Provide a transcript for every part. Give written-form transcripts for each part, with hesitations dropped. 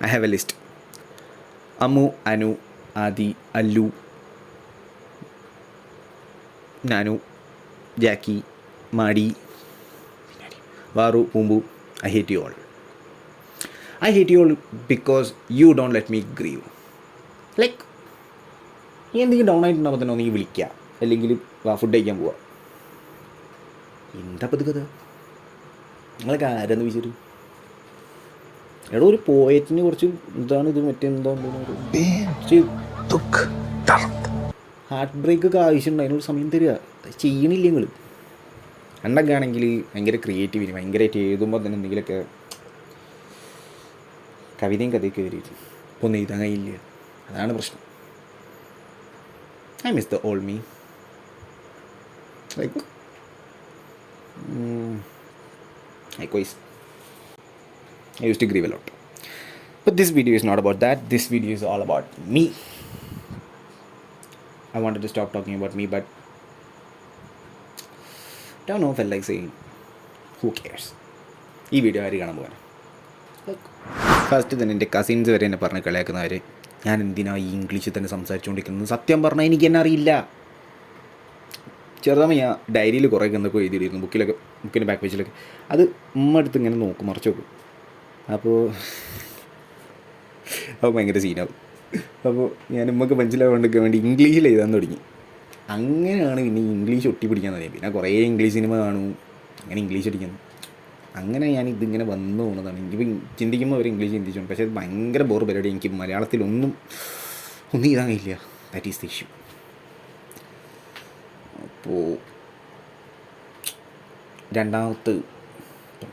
I have a list. Amu, Anu, Adi, Allu, Nanu, Jackie, Madi, Varu, Pumbu. I hate you all. I hate you all because you don't let me grieve. Like, നീ എന്തെങ്കിലും down ആയിട്ടുണ്ടാകുമ്പോൾ തന്നെ നീ വിളിക്കുക, അല്ലെങ്കിൽ food കഴിക്കാൻ പോവുക. എന്താ പത് കഥ? നിങ്ങളൊക്കെ ആരെന്ന് വിചാരിച്ചു? എടോ, ഒരു പോയറ്റിന് കുറച്ച് എന്താണ് ഇത് മറ്റെന്താ ഹാർട്ട് ബ്രേക്ക് ഒക്കെ ആവശ്യമുണ്ട്, അതിനൊരു സമയം തരിക. ചെയ്യണില്ല നിങ്ങൾ. അന്നൊക്കെ ആണെങ്കിൽ ഭയങ്കര ക്രിയേറ്റീവിന് ഭയങ്കരമായിട്ട് എഴുതുമ്പോൾ തന്നെ എന്തെങ്കിലുമൊക്കെ കവിതയും കഥയൊക്കെ വരും. ഇപ്പോൾ ഒന്നും എഴുതാൻ കഴിയില്ല, അതാണ് പ്രശ്നം. I miss the old me. Like, likewise, I used to grieve a lot. But this video is not about that. This video is all about me. I wanted to stop talking about me, but don't know, felt like saying, who cares? ഈ video ആര് കാണാൻ പോകാൻ? First തന്നെ എൻ്റെ cousins വരെ എന്നെ പറഞ്ഞ് കളിയാക്കുന്നവർ, ഞാൻ എന്തിനാണ് ഈ ഇംഗ്ലീഷിൽ തന്നെ സംസാരിച്ചുകൊണ്ടിരിക്കുന്നത്? സത്യം പറഞ്ഞാൽ എനിക്ക് എന്നെ അറിയില്ല. ചെറുതാകുമ്പോൾ ഞാൻ ഡയറിയിൽ കുറേ എന്തൊക്കെ എഴുതിയിടുന്നു, ബുക്കിൻ്റെ ബാക്ക് പേജിലൊക്കെ. അത് എടുത്ത് ഇങ്ങനെ നോക്കും, മറിച്ച് നോക്കും. അപ്പോൾ ഭയങ്കര സീനാവും. അപ്പോൾ ഞാൻ മനസ്സിലാവാണ്ടിരിക്കാൻ വേണ്ടി ഇംഗ്ലീഷിൽ എഴുതാൻ തുടങ്ങി. അങ്ങനെയാണ് പിന്നെ ഇംഗ്ലീഷ് ഒട്ടി പിടിക്കാൻ തുടങ്ങി. പിന്നെ കുറേ ഇംഗ്ലീഷ് സിനിമ കാണും, അങ്ങനെ ഇംഗ്ലീഷ് അടിക്കുന്നു. അങ്ങനെ ഞാൻ ഇതിങ്ങനെ വന്നു പോകുന്നതാണ്. എനിക്കിപ്പോൾ ചിന്തിക്കുമ്പോൾ അവർ ഇംഗ്ലീഷ് ചിന്തിച്ചു, പക്ഷേ അത് ഭയങ്കര ബോർ പരിപാടി. എനിക്ക് മലയാളത്തിലൊന്നും എഴുതാൻ കഴിയില്ല. That is the issue. അപ്പോൾ രണ്ടാമത്തെ ഇപ്പം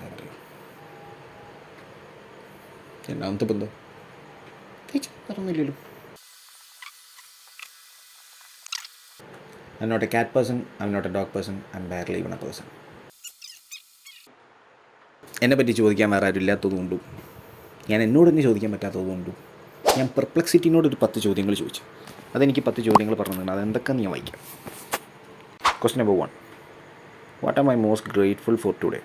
എന്താ പറഞ്ഞില്ലല്ലോ. I'm not a cat person, I'm not a dog person, I'm barely even a person. എന്നെപ്പറ്റി ചോദിക്കാൻ വേറെ ആരും ഇല്ലാത്തതുകൊണ്ടും ഞാൻ എന്നോട് തന്നെ ചോദിക്കാൻ പറ്റാത്തതുകൊണ്ടും ഞാൻ പെർപ്ലെക്സിറ്റിനോടൊരു 10 ചോദ്യങ്ങൾ ചോദിച്ചു. അതെനിക്ക് 10 ചോദ്യങ്ങൾ പറഞ്ഞിട്ടുണ്ട്. അതെന്തൊക്കെയെന്ന് ഞാൻ വായിക്കാം. Question number 1. What am I most grateful for today?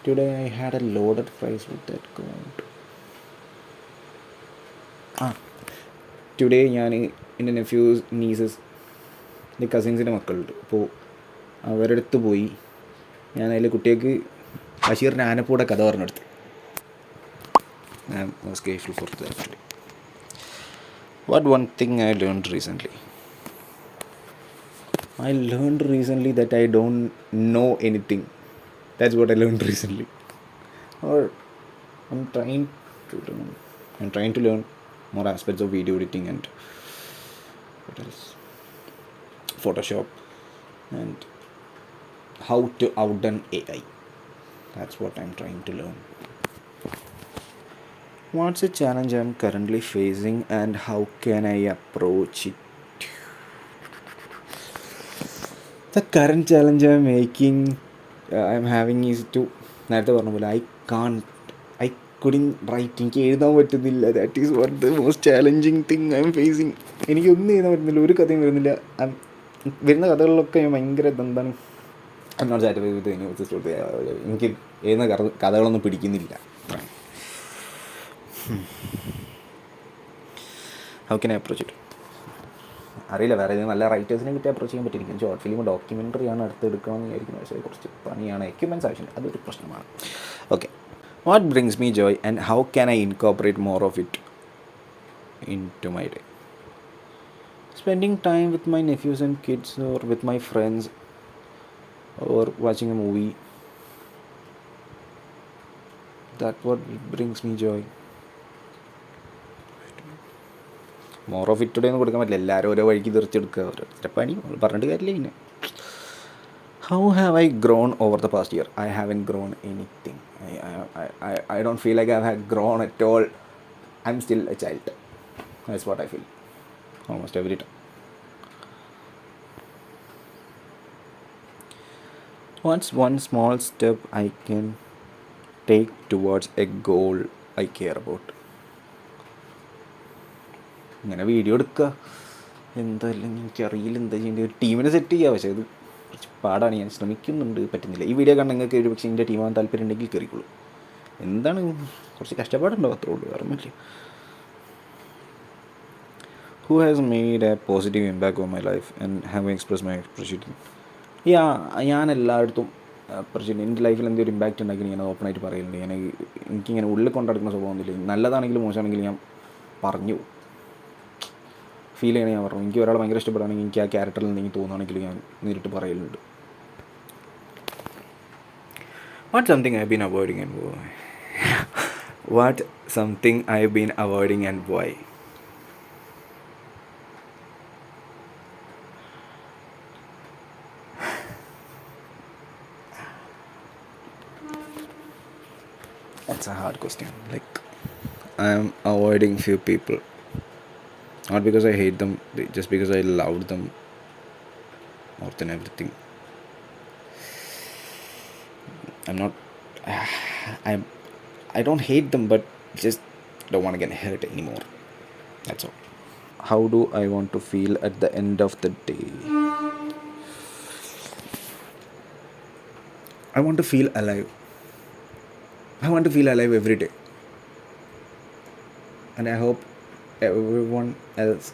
Today I had a loaded fries with that count. Today ഞാൻ എൻ്റെ നെഫ്യൂസ്, നീസസ്, എൻ്റെ കസിൻസിൻ്റെ മക്കളുണ്ട്. അപ്പോൾ അവരുടെ അടുത്ത് പോയി ഞാൻ അതിൽ കുട്ടികൾക്ക് ബഷീറിൻ്റെ ആനപ്പൂടെ കഥ പറഞ്ഞെടുത്ത്. I was grateful for that. What one thing I learned recently? I learned recently that I don't know anything. That's what I learned recently. Or I'm trying to learn more aspects of video editing and what else? Photoshop and how to outdone AI. That's what I'm trying to learn. What's a challenge I'm currently facing and how can I approach it? The current challenge I'm having is to, നേരത്തെ പറഞ്ഞ പോലെ, I couldn't write. എനിക്ക് എഴുതാൻ പറ്റുന്നില്ല. That is what the most challenging thing I'm facing. എനിക്കൊന്നും എഴുതാൻ പറ്റുന്നില്ല, ഒരു കഥയും വരുന്നില്ല. വരുന്ന കഥകളിലൊക്കെ ഞാൻ ഭയങ്കര എന്താണ്, I'm not satisfied with എനിക്ക് എഴുതുന്ന കഥകളൊന്നും പിടിക്കുന്നില്ല. How can I approach it? അറിയില്ല, വേറെ ഏതെങ്കിലും നല്ല റൈറ്റേഴ്സിനെ കിട്ടി അപ്രോച്ച് ചെയ്യാൻ പറ്റിയിരിക്കും. ഷോർട്ട് ഫിലിം, ഡോക്യുമെൻ്ററിയാണ് അടുത്തെടുക്കണമെന്ന് വിചാരിക്കുന്നത്. പക്ഷേ കുറച്ച് പണിയാണ്, എക്യുപ്മെൻറ്റ്സ് ആവശ്യമില്ല, അതൊരു പ്രശ്നമാണ്. Okay. What brings me joy and how can I incorporate more of it into my day? Spending time with my nephews and kids or with my friends or watching a movie. That what brings me joy. More of it ഒന്നും കൊടുക്കാൻ പറ്റില്ല, എല്ലാവരും ഓരോ വഴിക്ക് തെറിച്ചെടുക്കുക, ഓരോരുത്തരെ പണി പറഞ്ഞിട്ട് കാര്യമില്ല. പിന്നെ how have I grown over the past year? I haven't grown anything. I don't feel like I have grown at all. I'm still a child. That's what I feel almost every time. What's one small step I can take towards a goal I care about? ഇങ്ങനെ video എടുക്കുക, എന്തായാലും എനിക്കറിയില്ല എന്താ ചെയ്യേണ്ടത്. ഒരു ടീമിനെ set ചെയ്യുക, പക്ഷേ അത് കുറച്ച് പാടാണ്, ഞാൻ ശ്രമിക്കുന്നുണ്ട്, പറ്റുന്നില്ല. ഈ വീഡിയോ കണ്ട് നിങ്ങൾക്ക് ഒരു പക്ഷേ എൻ്റെ ടീമാകാൻ താല്പര്യം ഉണ്ടെങ്കിൽ കയറിക്കോളൂ. എന്താണ് കുറച്ച് കഷ്ടപ്പാടുണ്ടോ, അത്രേ ഉള്ളൂ, വേറെ ഒന്നുമില്ല. Who has made a positive impact on my life and have expressed my appreciation? ഞാൻ എല്ലായിടത്തും അപ്രിഷിയേറ്റ്, എൻ്റെ ലൈഫിൽ എന്തെങ്കിലും ഇമ്പാക്റ്റ് ഉണ്ടെങ്കിൽ ഞാൻ ഓപ്പണായിട്ട് പറയലുണ്ട്. എനിക്കിങ്ങനെ ഉള്ളിൽ കൊണ്ടെടുക്കുന്ന സ്വഭാവമൊന്നുമില്ല. നല്ലതാണെങ്കിലും മോശമാണെങ്കിലും ഞാൻ പറഞ്ഞു ഫീൽ ചെയ്യണേ ഞാൻ പറഞ്ഞു. എനിക്ക് ഒരാളെ ഭയങ്കര ഇഷ്ടപ്പെടുകയാണെങ്കിൽ എനിക്ക് ആ ക്യാരക്ടറിൽ എന്തെങ്കിലും തോന്നുകയാണെങ്കിൽ ഞാൻ നേരിട്ട് പറയലുണ്ട്. What something I been avoiding and why? What something I been avoiding and why? That's a hard question. Like, I am avoiding few people, not because I hate them, just because I love them more than everything. I'm not. I don't hate them, but just don't want to get hurt anymore. That's all. How do I want to feel at the end of the day? I want to feel alive. I want to feel alive every day. And I hope everyone else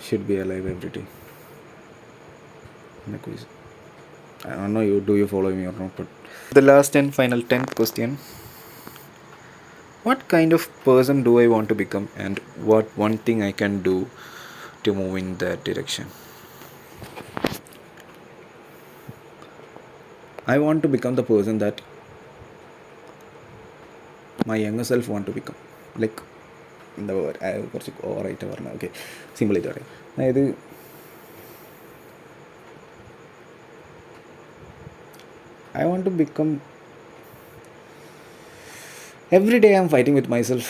should be alive every day. I don't know, do you follow me or not? But the last and final 10th question. What kind of person do I want to become, and what one thing I can do to move in that direction? I want to become the person that my younger self want to become. Like, എന്താ കുറച്ച് ഓവറായിട്ട് പറഞ്ഞത്. Okay, സിമ്പിളായിട്ട് പറയാം. അതായത് I want to become, every day I'm fighting with myself,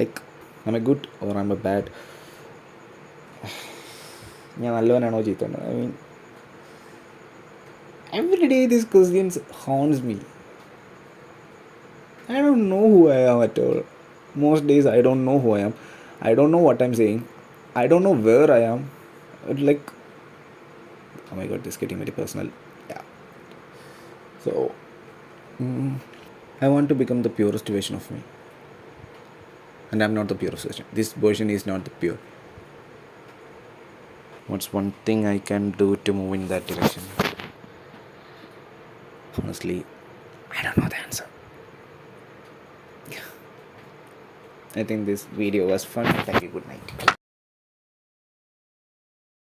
like I'm a good or I'm a bad. ഞാൻ നല്ലവനാണോ ചീത്തയാണോ? I mean, every day these questions haunts me. I don't know who I am at all. Most days I don't know who I am. I don't know what I'm saying. I don't know where I am. Like, oh my god, this is getting very personal. Yeah. So, I want to become the purest version of me. And I'm not the purest version. This version is not the pure. What's one thing I can do to move in that direction? Honestly, I don't know the answer. I think this video was fun. Thank you. Good night.